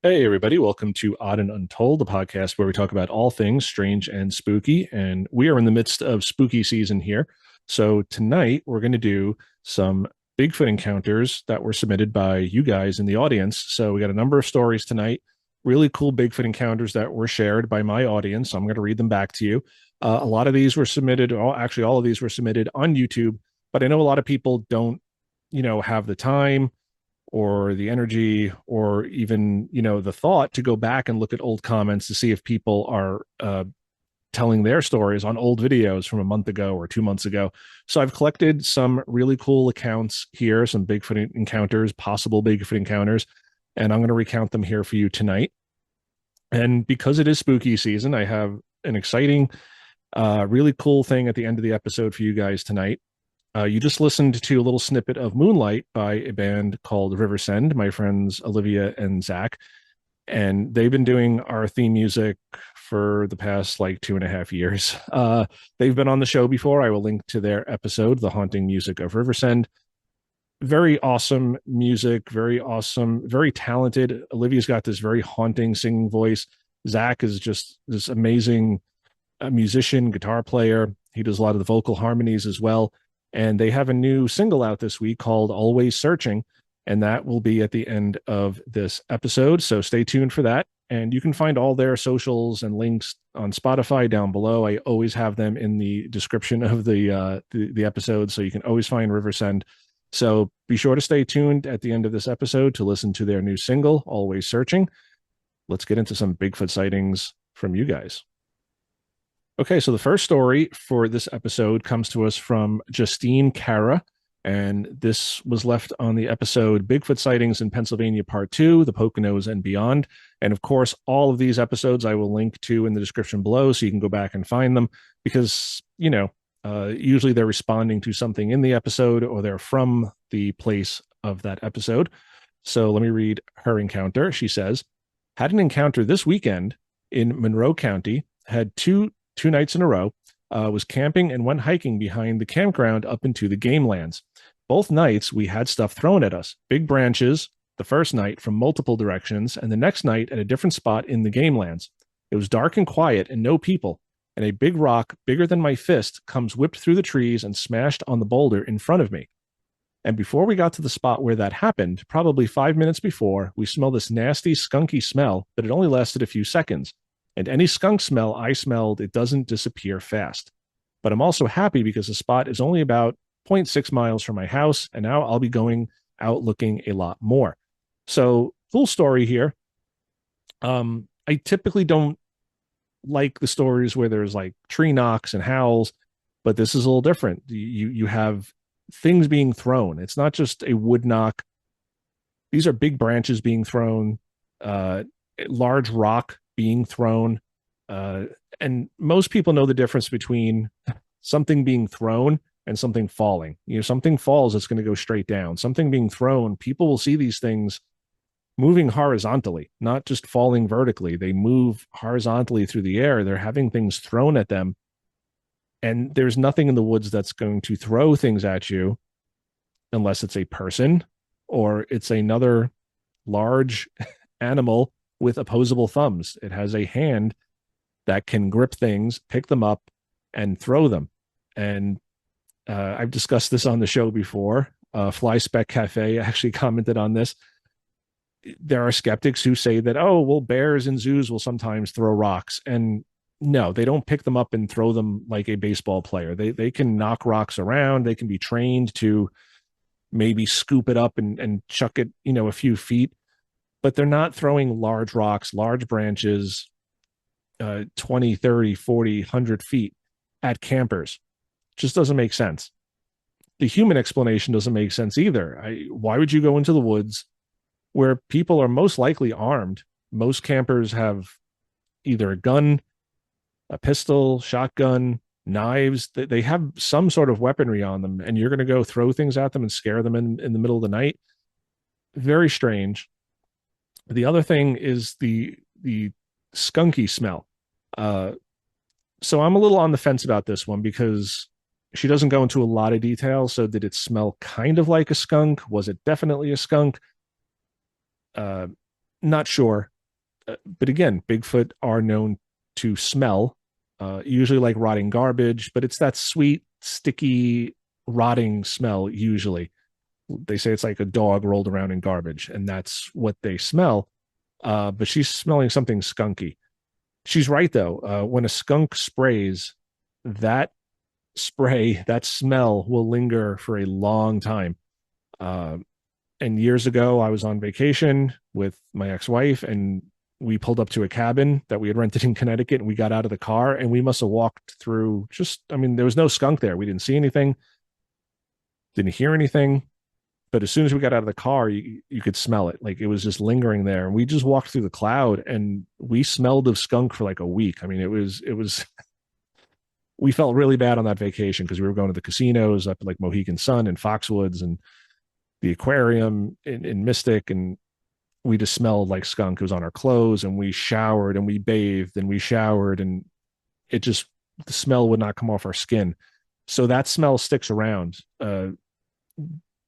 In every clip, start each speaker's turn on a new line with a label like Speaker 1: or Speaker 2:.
Speaker 1: Hey, everybody. Welcome to Odd and Untold, the podcast where we talk about all things strange and spooky. And we are in the midst of spooky season here. So tonight we're going to do some Bigfoot encounters that were submitted by you guys in the audience. So we got a number of stories tonight, really cool Bigfoot encounters that were shared by my audience. So I'm going to read them back to you. A lot of these were submitted, actually, all of these were submitted on YouTube, but I know a lot of people don't, have the time or the energy or even the thought to go back and look at old comments to see if people are telling their stories on old videos from a month ago or 2 months ago. So I've collected some really cool accounts here, some Bigfoot encounters, possible Bigfoot encounters, and I'm going to recount them here for you tonight. And because it is spooky season, I have an exciting really cool thing at the end of the episode for you guys tonight. You just listened to a little snippet of Moonlight by a band called Riversend, my friends Olivia and Zach. And they've been doing our theme music for the past like 2.5 years. They've been on the show before. I will link to their episode, The Haunting Music of Riversend. Very awesome music, very awesome, very talented. Olivia's got this very haunting singing voice. Zach is just this amazing musician, guitar player. He does a lot of the vocal harmonies as well. And they have a new single out this week called Always Searching, and that will be at the end of this episode. So stay tuned for that. And you can find all their socials and links on Spotify down below. I always have them in the description of the episode, so you can always find Riversend. So be sure to stay tuned at the end of this episode to listen to their new single, Always Searching. Let's get into some Bigfoot sightings from you guys. Okay, so the first story for this episode comes to us from Justine Cara, and this was left on the episode Bigfoot Sightings in Pennsylvania Part 2, the Poconos and Beyond. And of course, all of these episodes I will link to in the description below so you can go back and find them because, usually they're responding to something in the episode or they're from the place of that episode. So let me read her encounter. She says, had an encounter this weekend in Monroe County, had two nights in a row, was camping and went hiking behind the campground up into the game lands. Both nights we had stuff thrown at us, big branches, the first night from multiple directions, and the next night at a different spot in the game lands. It was dark and quiet and no people, and a big rock bigger than my fist comes whipped through the trees and smashed on the boulder in front of me. And before we got to the spot where that happened, probably 5 minutes before, we smelled this nasty, skunky smell, but it only lasted a few seconds. And any skunk smell I smelled, it doesn't disappear fast. But I'm also happy because the spot is only about 0.6 miles from my house, and now I'll be going out looking a lot more. So, full story here. I typically don't like the stories where there's like tree knocks and howls, but this is a little different. You have things being thrown. It's not just a wood knock. These are big branches being thrown, large rock being thrown. And most people know the difference between something being thrown and something falling. Something falls, it's going to go straight down. Something being thrown, people will see these things moving horizontally, not just falling vertically. They move horizontally through the air. They're having things thrown at them. And there's nothing in the woods that's going to throw things at you unless it's a person or it's another large animal with opposable thumbs. It has a hand that can grip things, pick them up, and throw them. And I've discussed this on the show before. Fly Speck Cafe actually commented on this. There are skeptics who say that, oh, well, bears in zoos will sometimes throw rocks. And no, they don't pick them up and throw them like a baseball player. They can knock rocks around. They can be trained to maybe scoop it up and chuck it, a few feet. But they're not throwing large rocks, large branches, 20, 30, 40, 100 feet at campers. It just doesn't make sense. The human explanation doesn't make sense either. Why would you go into the woods where people are most likely armed? Most campers have either a gun, a pistol, shotgun, knives. They have some sort of weaponry on them, and you're going to go throw things at them and scare them in the middle of the night. Very strange. The other thing is the skunky smell. So I'm a little on the fence about this one because she doesn't go into a lot of detail. So did it smell kind of like a skunk? Was it definitely a skunk? Not sure. But again, Bigfoot are known to smell, usually like rotting garbage, but it's that sweet, sticky, rotting smell. Usually, they say it's like a dog rolled around in garbage, and that's what they smell. But she's smelling something skunky. She's right though. When a skunk sprays, that that smell will linger for a long time. Uh, and years ago, I was on vacation with my ex-wife, and we pulled up to a cabin that we had rented in Connecticut, and we got out of the car, and we must have walked through I mean, there was no skunk there. We didn't see anything, didn't hear anything. But as soon as we got out of the car, you could smell it. Like it was just lingering there. And we just walked through the cloud, and we smelled of skunk for like a week. I mean, we felt really bad on that vacation because we were going to the casinos up at like Mohegan Sun and Foxwoods and the aquarium in Mystic. And we just smelled like skunk. It was on our clothes, and we showered and we bathed and we showered, and the smell would not come off our skin. So that smell sticks around.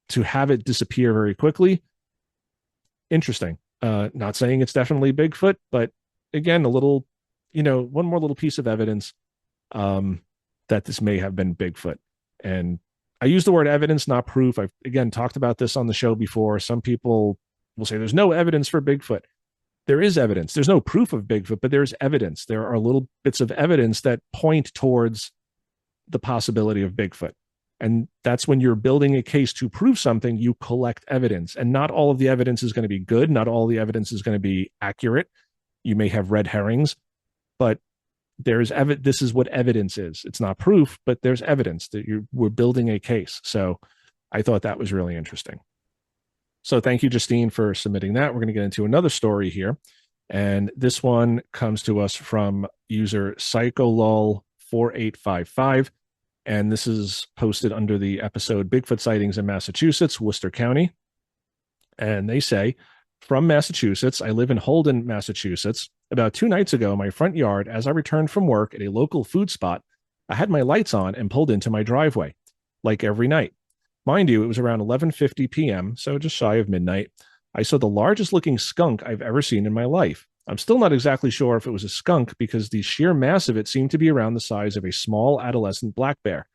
Speaker 1: To have it disappear very quickly, interesting. Not saying it's definitely Bigfoot, but again, a little, one more little piece of evidence that this may have been Bigfoot. And I use the word evidence, not proof. I've again talked about this on the show before. Some people will say there's no evidence for Bigfoot. There is evidence. There's no proof of Bigfoot, but there's evidence. There are little bits of evidence that point towards the possibility of Bigfoot. And that's when you're building a case to prove something, you collect evidence. And not all of the evidence is going to be good. Not all the evidence is going to be accurate. You may have red herrings, but this is what evidence is. It's not proof, but there's evidence that we're building a case. So I thought that was really interesting. So thank you, Justine, for submitting that. We're going to get into another story here. And this one comes to us from user psycholol4855. And this is posted under the episode Bigfoot Sightings in Massachusetts, Worcester County. And they say, from Massachusetts, I live in Holden, Massachusetts. About 2 nights ago, in my front yard, as I returned from work at a local food spot, I had my lights on and pulled into my driveway, like every night. Mind you, it was around 11:50 p.m., so just shy of midnight. I saw the largest looking skunk I've ever seen in my life. I'm still not exactly sure if it was a skunk because the sheer mass of it seemed to be around the size of a small adolescent black bear,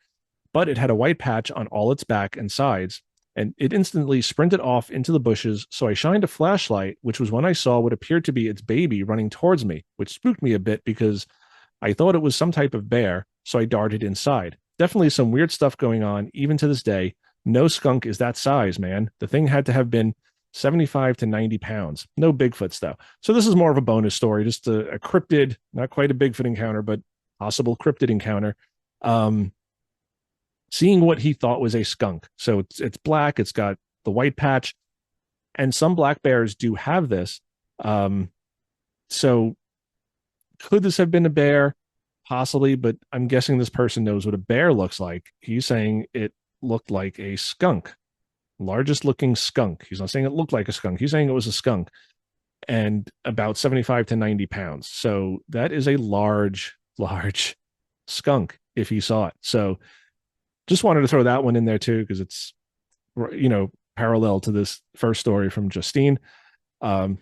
Speaker 1: but it had a white patch on all its back and sides, and it instantly sprinted off into the bushes, so I shined a flashlight, which was when I saw what appeared to be its baby running towards me, which spooked me a bit because I thought it was some type of bear, so I darted inside. Definitely some weird stuff going on, even to this day. No skunk is that size, man. The thing had to have been 75 to 90 pounds. No Bigfoots, though. So this is more of a bonus story, just a cryptid, not quite a Bigfoot encounter, but possible cryptid encounter. Seeing what he thought was a skunk. So it's black, it's got the white patch, and some black bears do have this. So could this have been a bear? Possibly, but I'm guessing this person knows what a bear looks like. He's saying it looked like a skunk. Largest looking skunk. He's not saying it looked like a skunk. He's saying it was a skunk, and about 75 to 90 pounds. So that is a large skunk if he saw it. So just wanted to throw that one in there too, because it's, parallel to this first story from Justine. So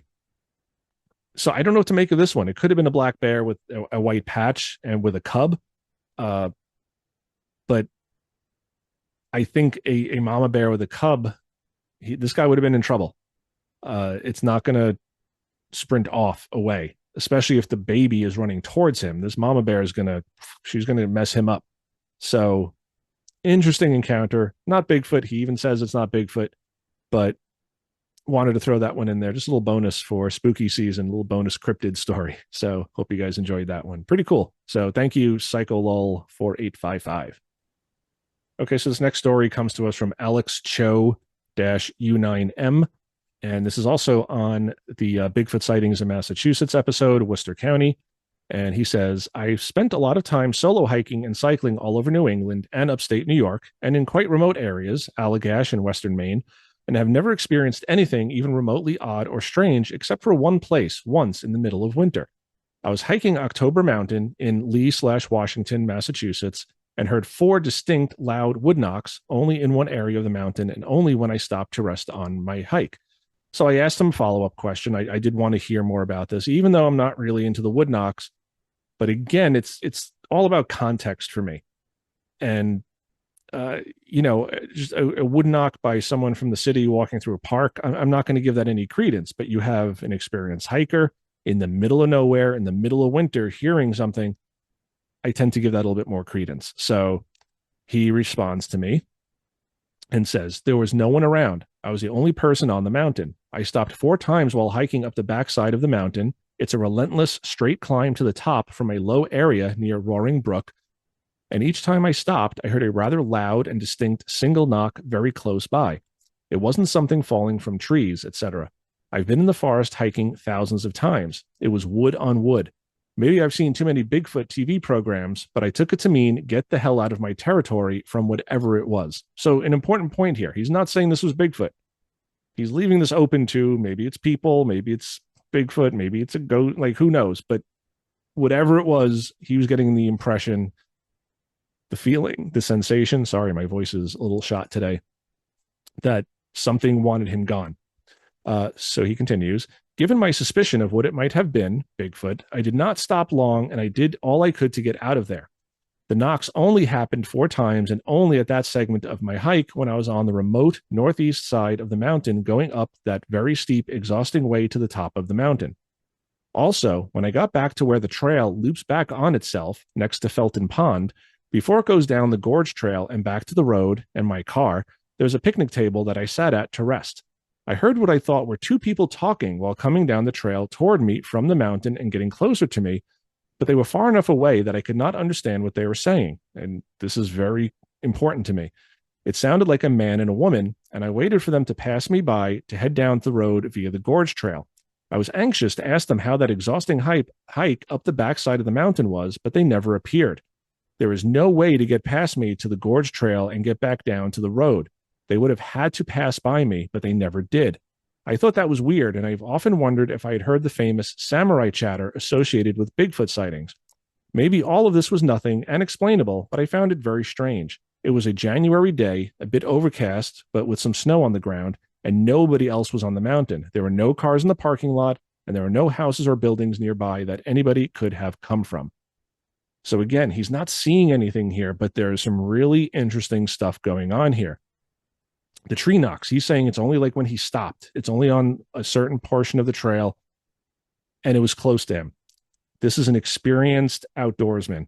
Speaker 1: I don't know what to make of this one. It could have been a black bear with a white patch and with a cub. But I think a mama bear with a cub, this guy would have been in trouble. It's not going to sprint off away, especially if the baby is running towards him. This mama bear she's going to mess him up. So interesting encounter. Not Bigfoot. He even says it's not Bigfoot, but wanted to throw that one in there. Just a little bonus for spooky season, a little bonus cryptid story. So hope you guys enjoyed that one. Pretty cool. So thank you, PsychoLol4855. Okay, so this next story comes to us from Alex Cho-U9M, and this is also on the Bigfoot Sightings in Massachusetts episode, Worcester County. And he says, I've spent a lot of time solo hiking and cycling all over New England and upstate New York, and in quite remote areas, Allagash and Western Maine, and have never experienced anything even remotely odd or strange except for one place once in the middle of winter. I was hiking October Mountain in Lee/Washington, Massachusetts, and heard 4 distinct loud wood knocks only in one area of the mountain and only when I stopped to rest on my hike. So I asked him a follow-up question. I did want to hear more about this, even though I'm not really into the wood knocks. But again, it's all about context for me. And just a wood knock by someone from the city walking through a park, I'm not going to give that any credence. But you have an experienced hiker in the middle of nowhere, in the middle of winter, hearing something. I tend to give that a little bit more credence. So he responds to me and says, "There was no one around. I was the only person on the mountain. I stopped 4 times while hiking up the backside of the mountain. It's a relentless straight climb to the top from a low area near Roaring Brook. And each time I stopped, I heard a rather loud and distinct single knock very close by. It wasn't something falling from trees, etc. I've been in the forest hiking thousands of times. It was wood on wood. Maybe I've seen too many Bigfoot TV programs, but I took it to mean get the hell out of my territory from whatever it was." So, an important point here. He's not saying this was Bigfoot. He's leaving this open to maybe it's people, maybe it's Bigfoot, maybe it's a goat, like who knows. But whatever it was, he was getting the impression, the feeling, the sensation. Sorry, my voice is a little shot today. That something wanted him gone. So he continues, "Given my suspicion of what it might have been, Bigfoot, I did not stop long and I did all I could to get out of there. The knocks only happened 4 times and only at that segment of my hike when I was on the remote northeast side of the mountain going up that very steep, exhausting way to the top of the mountain. Also, when I got back to where the trail loops back on itself next to Felton Pond, before it goes down the gorge trail and back to the road and my car, there's a picnic table that I sat at to rest. I heard what I thought were 2 people talking while coming down the trail toward me from the mountain and getting closer to me, but they were far enough away that I could not understand what they were saying. And this is very important to me. It sounded like a man and a woman, and I waited for them to pass me by to head down the road via the gorge trail. I was anxious to ask them how that exhausting hike up the backside of the mountain was, but they never appeared. There was no way to get past me to the gorge trail and get back down to the road. They would have had to pass by me, but they never did. I thought that was weird, and I've often wondered if I had heard the famous samurai chatter associated with Bigfoot sightings. Maybe all of this was nothing and explainable, but I found it very strange. It was a January day, a bit overcast, but with some snow on the ground, and nobody else was on the mountain. There were no cars in the parking lot, and there were no houses or buildings nearby that anybody could have come from." So again, he's not seeing anything here, but there's some really interesting stuff going on here. The tree knocks, he's saying it's only like when he stopped. It's only on a certain portion of the trail, and it was close to him. This is an experienced outdoorsman.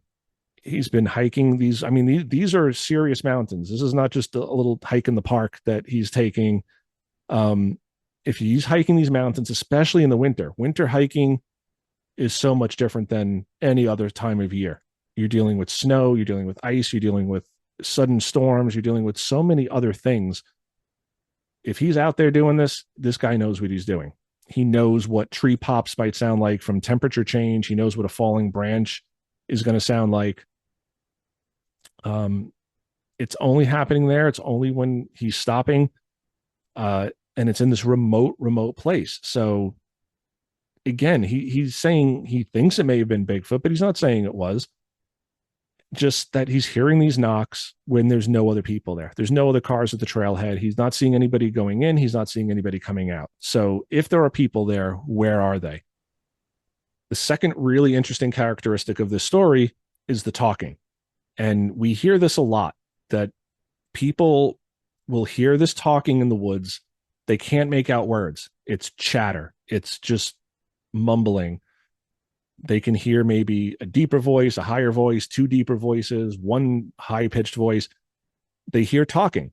Speaker 1: He's been hiking these. I mean, these are serious mountains. This is not just a little hike in the park that he's taking. If he's hiking these mountains, especially in the winter hiking is so much different than any other time of year. You're dealing with snow, you're dealing with ice, you're dealing with sudden storms, you're dealing with so many other things. If he's out there doing this guy knows what he's doing. He knows what tree pops might sound like from temperature change. He knows what a falling branch is going to sound like. It's only happening there. It's only when he's stopping. And it's in this remote place. So again, he's saying he thinks it may have been Bigfoot, but he's not saying it was. Just that he's hearing these knocks when there's no other people there. There's no other cars at the trailhead. He's not seeing anybody going in. He's not seeing anybody coming out. So if there are people there, where are they? The second really interesting characteristic of this story is the talking. And we hear this a lot, that people will hear this talking in the woods. They can't make out words. It's chatter. It's just mumbling. They can hear maybe a deeper voice, a higher voice, 2 deeper voices, 1 high-pitched voice. They hear talking,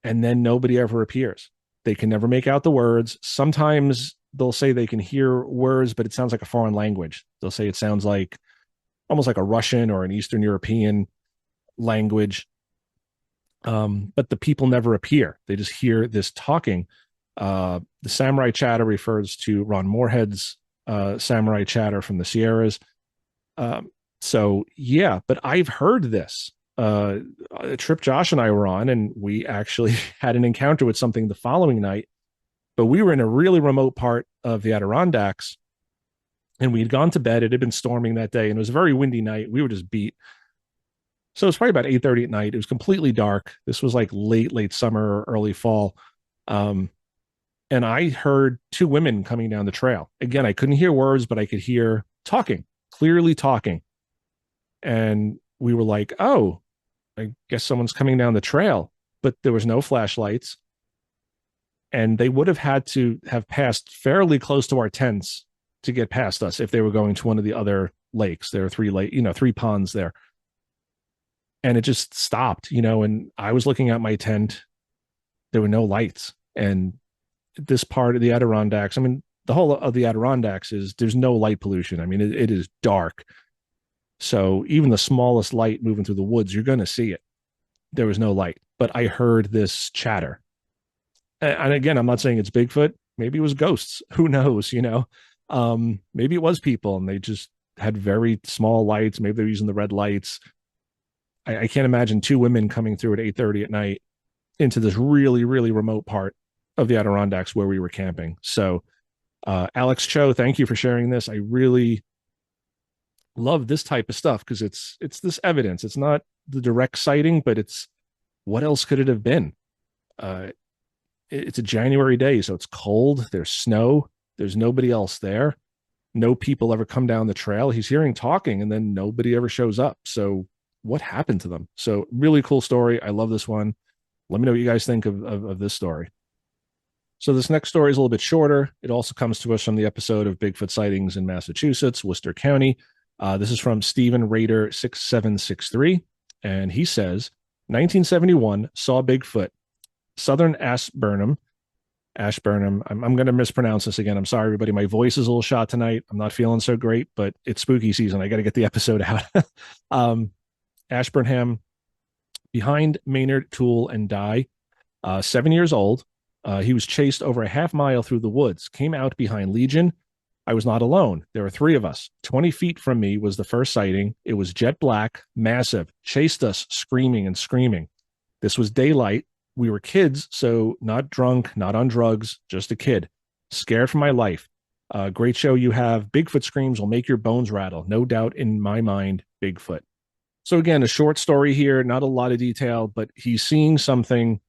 Speaker 1: and then nobody ever appears. They can never make out the words. Sometimes they'll say they can hear words, but it sounds like a foreign language. They'll say it sounds like almost like a Russian or an Eastern European language. But the people never appear. They just hear this talking. The samurai chatter refers to Ron Moorhead's samurai chatter from the Sierras. So yeah, but I've heard this. A trip Josh and I were on, and we actually had an encounter with something the following night, but we were in a really remote part of the Adirondacks, and we had gone to bed. It had been storming that day, and it was a very windy night. We were just beat. So it was probably about 8:30 at night. It was completely dark. This was like late summer, early fall. and I heard two women coming down the trail. Again, I couldn't hear words, but I could hear talking, clearly talking. And we were like, oh, I guess someone's coming down the trail, but there was no flashlights. And they would have had to have passed fairly close to our tents to get past us if they were going to one of the other lakes. There are three ponds there. And it just stopped, and I was looking at my tent. There were no lights. And this part of the Adirondacks, I mean, the whole of the Adirondacks there's no light pollution. I mean, it is dark. So even the smallest light moving through the woods, you're going to see it. There was no light, but I heard this chatter. And again, I'm not saying it's Bigfoot. Maybe it was ghosts. Who knows, maybe it was people and they just had very small lights. Maybe they're using the red lights. I can't imagine two women coming through at 8:30 at night into this really, really remote part of the Adirondacks where we were camping. So, Alex Cho, thank you for sharing this. I really love this type of stuff because it's this evidence. It's not the direct sighting, but it's what else could it have been? It's a January day, so it's cold. There's snow. There's nobody else there. No people ever come down the trail. He's hearing talking, and then nobody ever shows up. So what happened to them? So really cool story. I love this one. Let me know what you guys think of this story. So this next story is a little bit shorter. It also comes to us from the episode of Bigfoot sightings in Massachusetts, Worcester County. This is from Stephen Rader 6763, and he says, 1971 saw Bigfoot, southern Ashburnham. I'm going to mispronounce this again. I'm sorry, everybody. My voice is a little shot tonight. I'm not feeling so great, but it's spooky season. I got to get the episode out. Ashburnham, behind Maynard, Toole, and Dye, 7 years old. He was chased over a half mile through the woods, came out behind Legion. I was not alone. There were three of us. 20 feet from me was the first sighting. It was jet black, massive, chased us, screaming and screaming. This was daylight. We were kids, so not drunk, not on drugs, just a kid. Scared for my life. Great show you have. Bigfoot screams will make your bones rattle. No doubt in my mind, Bigfoot. So again, a short story here, not a lot of detail, but he's seeing something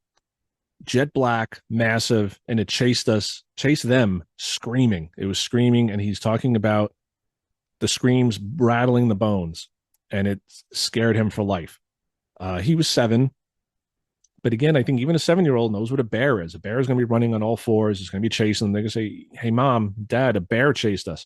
Speaker 1: jet black, massive, and it chased them screaming. It was screaming, and he's talking about the screams rattling the bones, and it scared him for life. He was 7. But again, I think even a 7-year-old knows what a bear is. A bear is going to be running on all fours. It's going to be chasing them. They're going to say, hey, Mom, Dad, a bear chased us.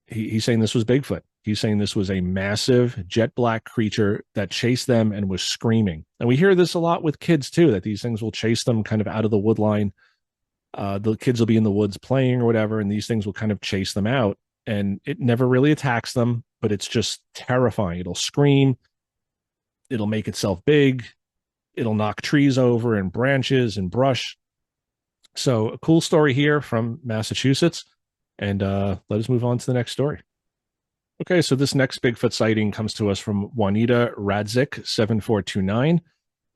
Speaker 1: He's saying this was Bigfoot. He's saying this was a massive jet black creature that chased them and was screaming. And we hear this a lot with kids too, that these things will chase them kind of out of the wood line. The kids will be in the woods playing or whatever, and these things will kind of chase them out. And it never really attacks them, but it's just terrifying. It'll scream. It'll make itself big. It'll knock trees over and branches and brush. So a cool story here from Massachusetts. And let us move on to the next story. Okay, so this next Bigfoot sighting comes to us from Juanita Radzik, 7429.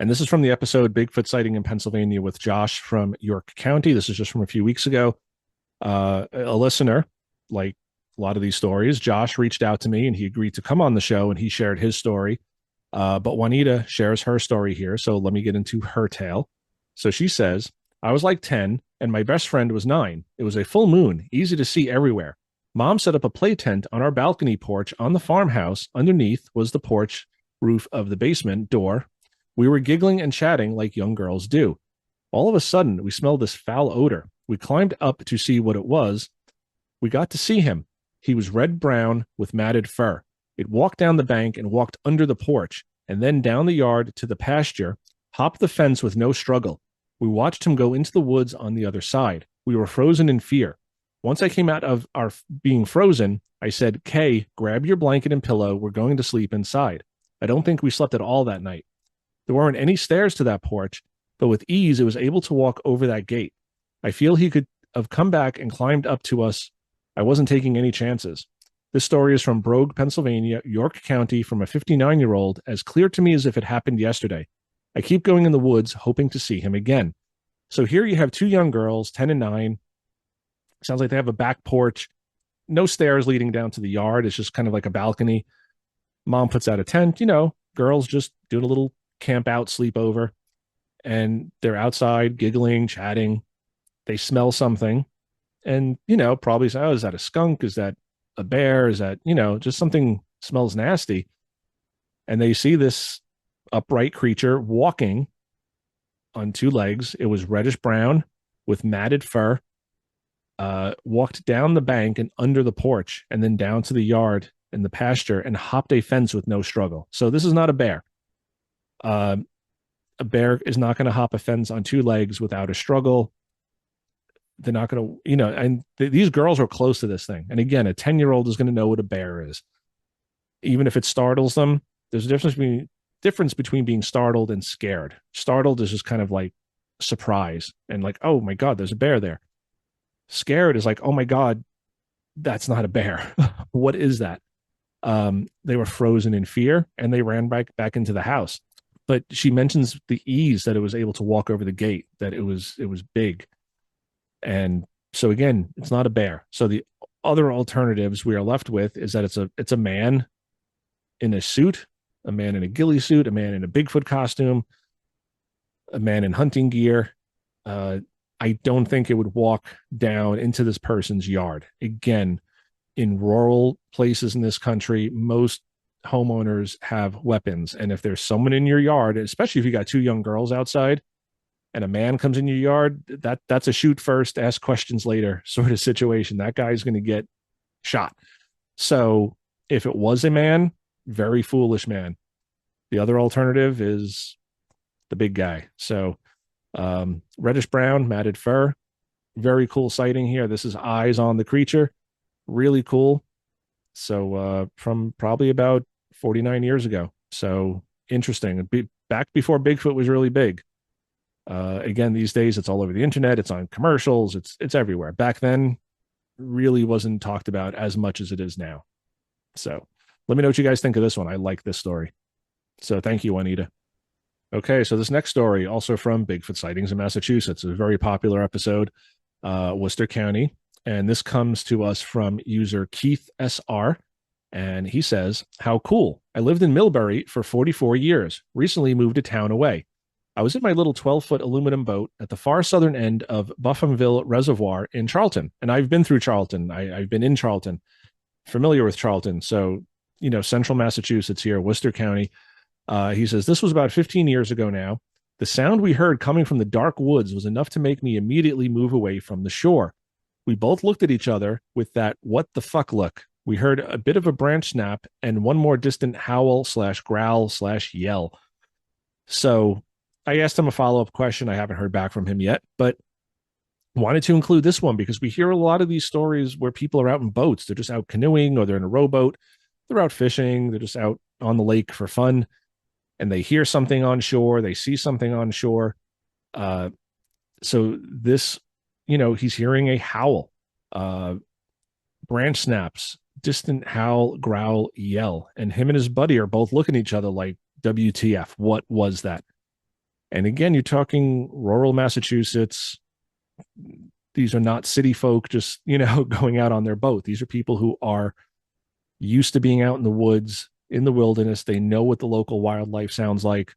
Speaker 1: And this is from the episode Bigfoot Sighting in Pennsylvania with Josh from York County. This is just from a few weeks ago. A listener, like a lot of these stories, Josh reached out to me and he agreed to come on the show and he shared his story. But Juanita shares her story here. So let me get into her tale. So she says, I was like 10 and my best friend was 9. It was a full moon, easy to see everywhere. Mom set up a play tent on our balcony porch on the farmhouse. Underneath was the porch roof of the basement door. We were giggling and chatting like young girls do. All of a sudden, we smelled this foul odor. We climbed up to see what it was. We got to see him. He was red-brown with matted fur. It walked down the bank and walked under the porch, and then down the yard to the pasture, hopped the fence with no struggle. We watched him go into the woods on the other side. We were frozen in fear. Once I came out of our being frozen, I said, Kay, grab your blanket and pillow. We're going to sleep inside. I don't think we slept at all that night. There weren't any stairs to that porch, but with ease, it was able to walk over that gate. I feel he could have come back and climbed up to us. I wasn't taking any chances. This story is from Brogue, Pennsylvania, York County, from a 59-year-old, as clear to me as if it happened yesterday. I keep going in the woods, hoping to see him again. So here you have 2 young girls, 10 and 9. Sounds like they have a back porch. No stairs leading down to the yard. It's just kind of like a balcony. Mom puts out a tent, girls just doing a little camp out, sleepover. And they're outside, giggling, chatting. They smell something and, probably say, oh, is that a skunk? Is that a bear? Is that, just something smells nasty? And they see this upright creature walking on two legs. It was reddish brown with matted fur, walked down the bank and under the porch and then down to the yard in the pasture and hopped a fence with no struggle. So this is not a bear. A bear is not going to hop a fence on two legs without a struggle. They're not going to, and these girls were close to this thing. And again, a 10-year-old is going to know what a bear is. Even if it startles them, there's a difference between being startled and scared. Startled is just kind of like surprise and like, oh my God, there's a bear there. Scared is like, oh my God, that's not a bear. What is that? They were frozen in fear and they ran back into the house. But she mentions the ease that it was able to walk over the gate, that it was big. And so again, it's not a bear. So the other alternatives we are left with is that it's a man in a suit, a man in a ghillie suit, a man in a Bigfoot costume, a man in hunting gear. I don't think it would walk down into this person's yard. Again, in rural places in this country, most homeowners have weapons. And if there's someone in your yard, especially if you got two young girls outside and a man comes in your yard, that's a shoot first, ask questions later sort of situation. That guy's going to get shot. So if it was a man, very foolish man. The other alternative is the big guy. So reddish brown, matted fur, very cool sighting here. This is eyes on the creature. Really cool. So from probably about 49 years ago. So interesting. Back before Bigfoot was really big. Again, these days it's all over the internet. It's on commercials. It's everywhere. Back then, really wasn't talked about as much as it is now. So let me know what you guys think of this one. I like this story. So thank you, Juanita. Okay, so this next story, also from Bigfoot sightings in Massachusetts, a very popular episode, Worcester County. And this comes to us from user Keith SR. And he says, how cool. I lived in Millbury for 44 years, recently moved a town away. I was in my little 12-foot aluminum boat at the far southern end of Buffumville Reservoir in Charlton. And I've been through Charlton. I've been in Charlton, familiar with Charlton. So, central Massachusetts here, Worcester County. He says, this was about 15 years ago now. The sound we heard coming from the dark woods was enough to make me immediately move away from the shore. We both looked at each other with that what the fuck look. We heard a bit of a branch snap and one more distant howl/growl/yell. So I asked him a follow-up question. I haven't heard back from him yet, but wanted to include this one because we hear a lot of these stories where people are out in boats. They're just out canoeing or they're in a rowboat. They're out fishing. They're just out on the lake for fun. And they hear something on shore. They see something on shore. So this, he's hearing a howl, branch snaps, distant howl, growl, yell. And him and his buddy are both looking at each other like, WTF, what was that? And again, you're talking rural Massachusetts. These are not city folk just, going out on their boat. These are people who are used to being out in the woods, in the wilderness. They know what the local wildlife sounds like.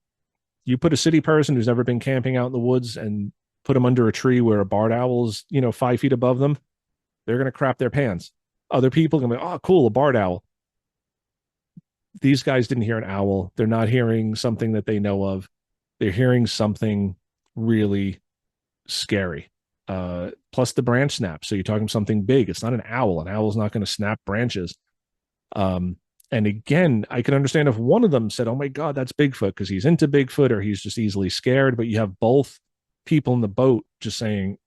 Speaker 1: You put a city person who's never been camping out in the woods and put them under a tree where a barred owl is, 5 feet above them, they're going to crap their pants. Other people are going to be, oh, cool, a barred owl. These guys didn't hear an owl. They're not hearing something that they know of. They're hearing something really scary. Plus the branch snap. So you're talking something big. It's not an owl. An owl's not going to snap branches. And again, I can understand if one of them said, oh my God, that's Bigfoot, because he's into Bigfoot or he's just easily scared. But you have both people in the boat just saying,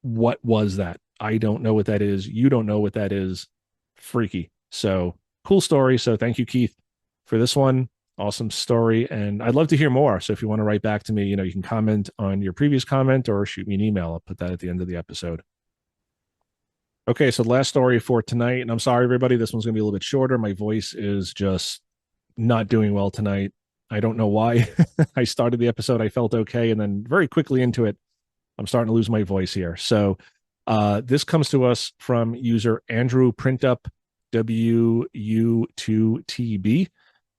Speaker 1: what was that? I don't know what that is. You don't know what that is. Freaky. So cool story. So thank you, Keith, for this one. Awesome story. And I'd love to hear more. So if you want to write back to me, you can comment on your previous comment or shoot me an email. I'll put that at the end of the episode. Okay, so the last story for tonight, and I'm sorry, everybody, this one's going to be a little bit shorter. My voice is just not doing well tonight. I don't know why. I started the episode, I felt okay, and then very quickly into it, I'm starting to lose my voice here. So this comes to us from user Andrew Printup WU2TB,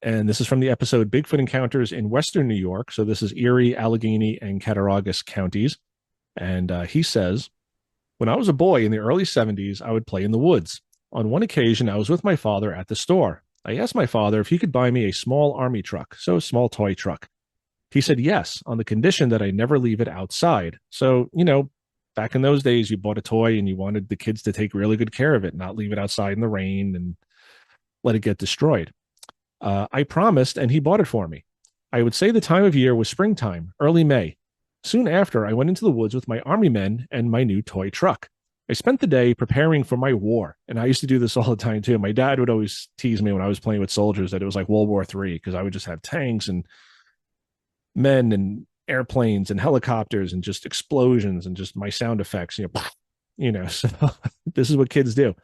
Speaker 1: and this is from the episode Bigfoot Encounters in Western New York. So this is Erie, Allegheny, and Cattaraugus counties. And he says, When I was a boy in the early 70s, I would play in the woods. On one occasion, I was with my father at the store. I asked my father if he could buy me a small army truck, so a small toy truck. He said yes, on the condition that I never leave it outside. So, back in those days, you bought a toy and you wanted the kids to take really good care of it, not leave it outside in the rain and let it get destroyed. I promised, and he bought it for me. I would say the time of year was springtime, early May. Soon after, I went into the woods with my army men and my new toy truck. I spent the day preparing for my war, and I used to do this all the time too. My dad would always tease me when I was playing with soldiers that it was like World War III because I would just have tanks and men and airplanes and helicopters and just explosions and just my sound effects. So this is what kids do.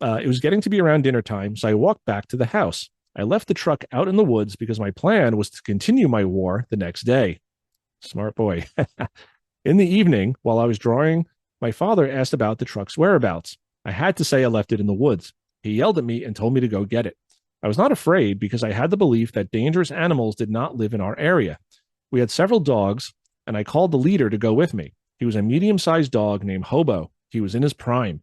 Speaker 1: It was getting to be around dinner time, so I walked back to the house. I left the truck out in the woods because my plan was to continue my war the next day. Smart boy. In the evening, while I was drawing, my father asked about the truck's whereabouts. I had to say I left it in the woods. He yelled at me and told me to go get it. I was not afraid because I had the belief that dangerous animals did not live in our area. We had several dogs, and I called the leader to go with me. He was a medium-sized dog named Hobo. He was in his prime.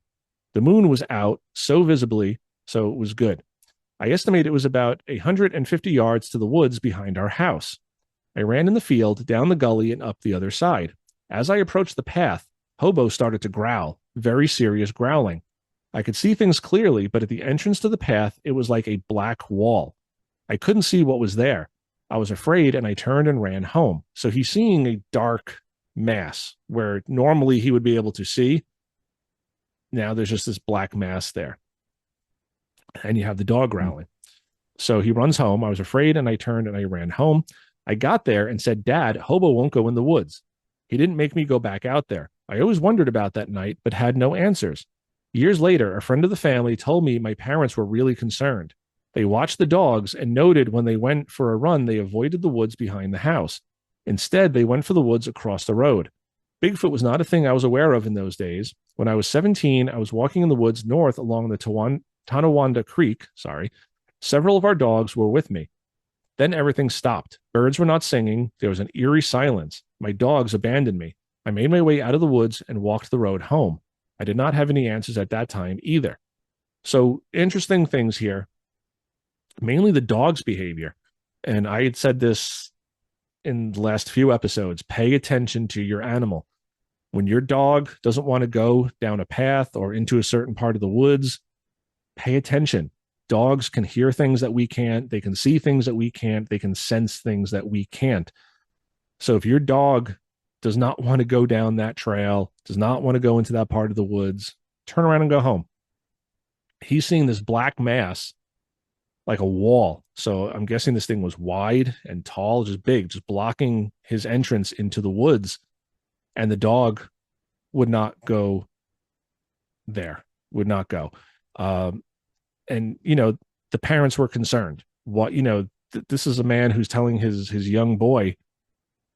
Speaker 1: The moon was out so visibly, so it was good. I estimate it was about 150 yards to the woods behind our house. I ran in the field, down the gully, and up the other side. As I approached the path, Hobo started to growl, very serious growling. I could see things clearly, but at the entrance to the path, it was like a black wall. I couldn't see what was there. I was afraid, and I turned and ran home. So he's seeing a dark mass where normally he would be able to see. Now there's just this black mass there. And you have the dog growling. So he runs home. I was afraid, and I turned and I ran home. I got there and said, Dad, Hobo won't go in the woods. He didn't make me go back out there. I always wondered about that night, but had no answers. Years later, a friend of the family told me my parents were really concerned. They watched the dogs and noted when they went for a run, they avoided the woods behind the house. Instead, they went for the woods across the road. Bigfoot was not a thing I was aware of in those days. When I was 17, I was walking in the woods north along the Tonawanda Creek. Several of our dogs were with me. Then everything stopped. Birds were not singing. There was an eerie silence. My dogs abandoned me. I made my way out of the woods and walked the road home. I did not have any answers at that time either. So interesting things here, mainly the dog's behavior. And I had said this in the last few episodes, pay attention to your animal. When your dog doesn't want to go down a path or into a certain part of the woods, pay attention. Dogs can hear things that we can't. They can see things that we can't. They can sense things that we can't. So if your dog does not want to go down that trail, does not want to go into that part of the woods, turn around and go home. He's seeing this black mass like a wall. So I'm guessing this thing was wide and tall, just big, just blocking his entrance into the woods. And the dog would not go there, would not go. And, the parents were concerned. This is a man who's telling his young boy,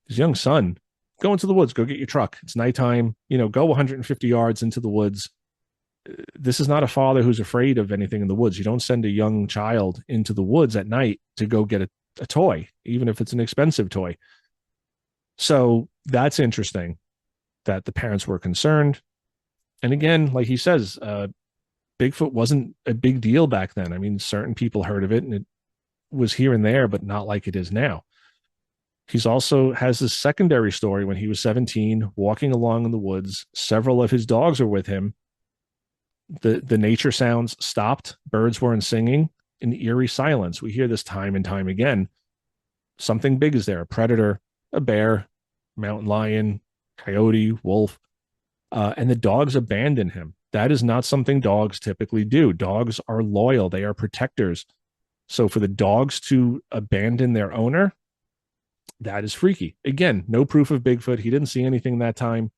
Speaker 1: his young son, go into the woods, go get your truck. It's nighttime, go 150 yards into the woods. This is not a father who's afraid of anything in the woods. You don't send a young child into the woods at night to go get a toy, even if it's an expensive toy. So that's interesting that the parents were concerned. And again, like he says, Bigfoot wasn't a big deal back then. I mean, certain people heard of it and it was here and there, but not like it is now. He's also has this secondary story when he was 17, walking along in the woods. Several of his dogs are with him. The nature sounds stopped. Birds weren't singing. In eerie silence. We hear this time and time again. Something big is there. A predator, a bear, mountain lion, coyote, wolf. And the dogs abandon him. That is not something dogs typically do. Dogs are loyal. They are protectors. So for the dogs to abandon their owner, that is freaky. Again, no proof of Bigfoot. He didn't see anything that time.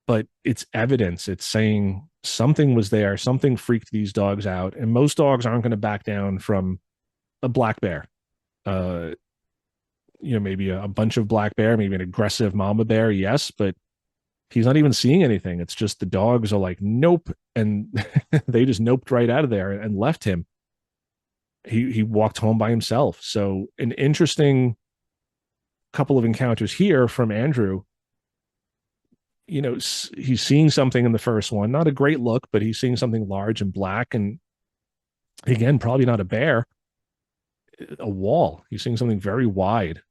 Speaker 1: But it's evidence. It's saying something was there. Something freaked these dogs out. And most dogs aren't going to back down from a black bear. Maybe a bunch of black bear, maybe an aggressive mama bear, yes, but he's not even seeing anything. It's just the dogs are like, nope. And they just noped right out of there and left him. He walked home by himself. So an interesting couple of encounters here from Andrew. he's seeing something in the first one, not a great look, but he's seeing something large and black. And again, probably not a bear, a wall. He's seeing something very wide.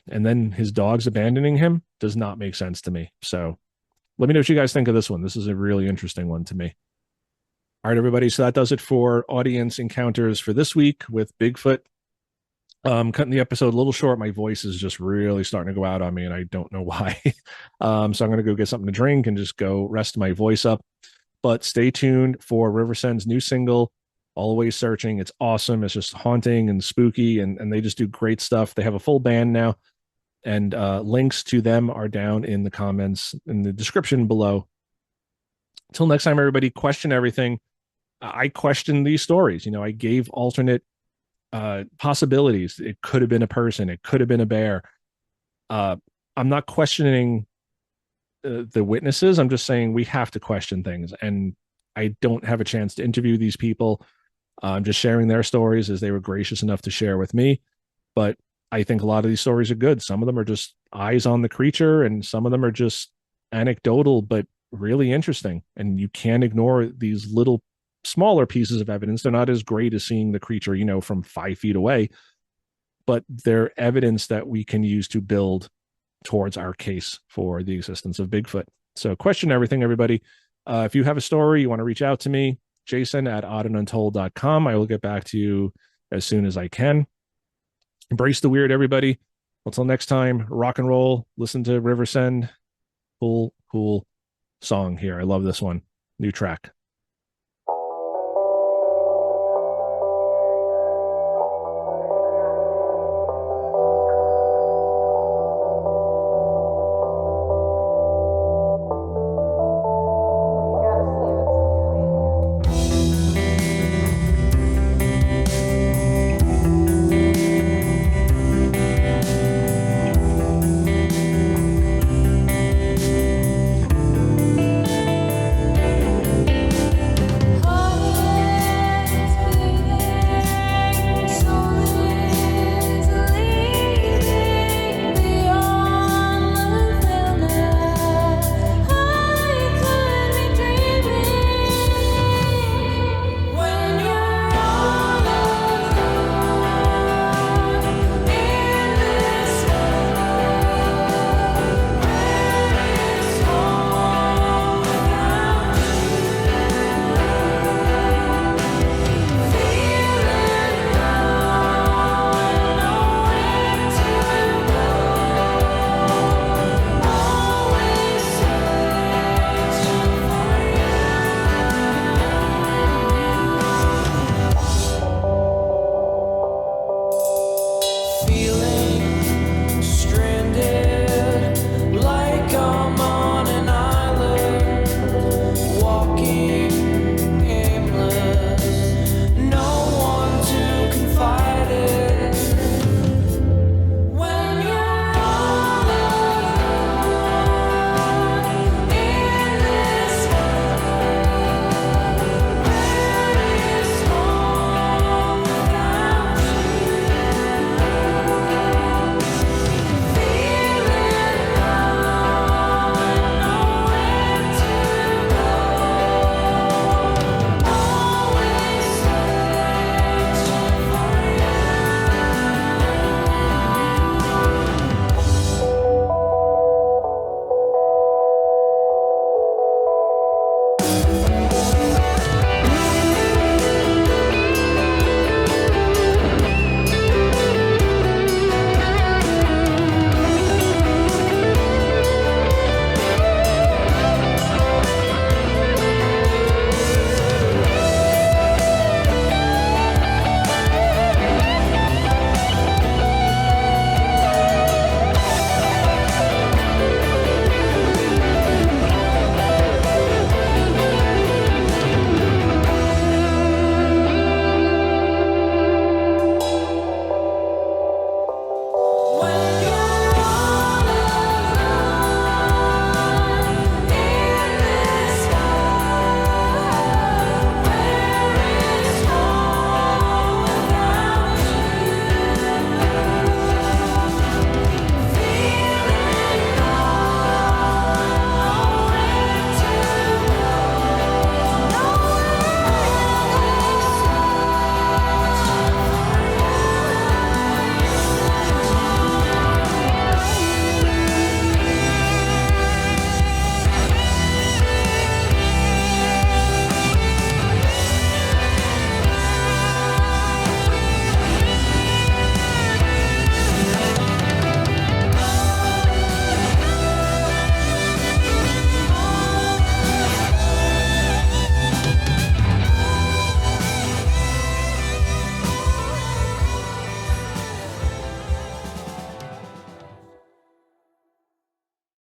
Speaker 1: And then his dog's abandoning him does not make sense to me. So let me know what you guys think of this one. This is a really interesting one to me. All right, everybody. So that does it for audience encounters for this week with Bigfoot. Cutting the episode a little short. My voice is just really starting to go out on me, and I don't know why. So I'm going to go get something to drink and just go rest my voice up. But stay tuned for Riversend's new single, Always Searching. It's awesome. It's just haunting and spooky, and they just do great stuff. They have a full band now, and links to them are down in the comments in the description below. Until next time, everybody, question everything. I question these stories. I gave alternate possibilities. It could have been a person. It could have been a bear. I'm not questioning the witnesses. I'm just saying we have to question things. And I don't have a chance to interview these people. I'm just sharing their stories as they were gracious enough to share with me. But I think a lot of these stories are good. Some of them are just eyes on the creature, and some of them are just anecdotal, but really interesting. And you can't ignore these little smaller pieces of evidence. They're not as great as seeing the creature, from 5 feet away, but they're evidence that we can use to build towards our case for the existence of Bigfoot. So question everything, everybody. If you have a story, you want to reach out to me, jason@oddanduntold.com. I will get back to you as soon as I can. Embrace the weird, everybody. Until next time, rock and roll. Listen to Riversend. Cool song here. I love this one. New track.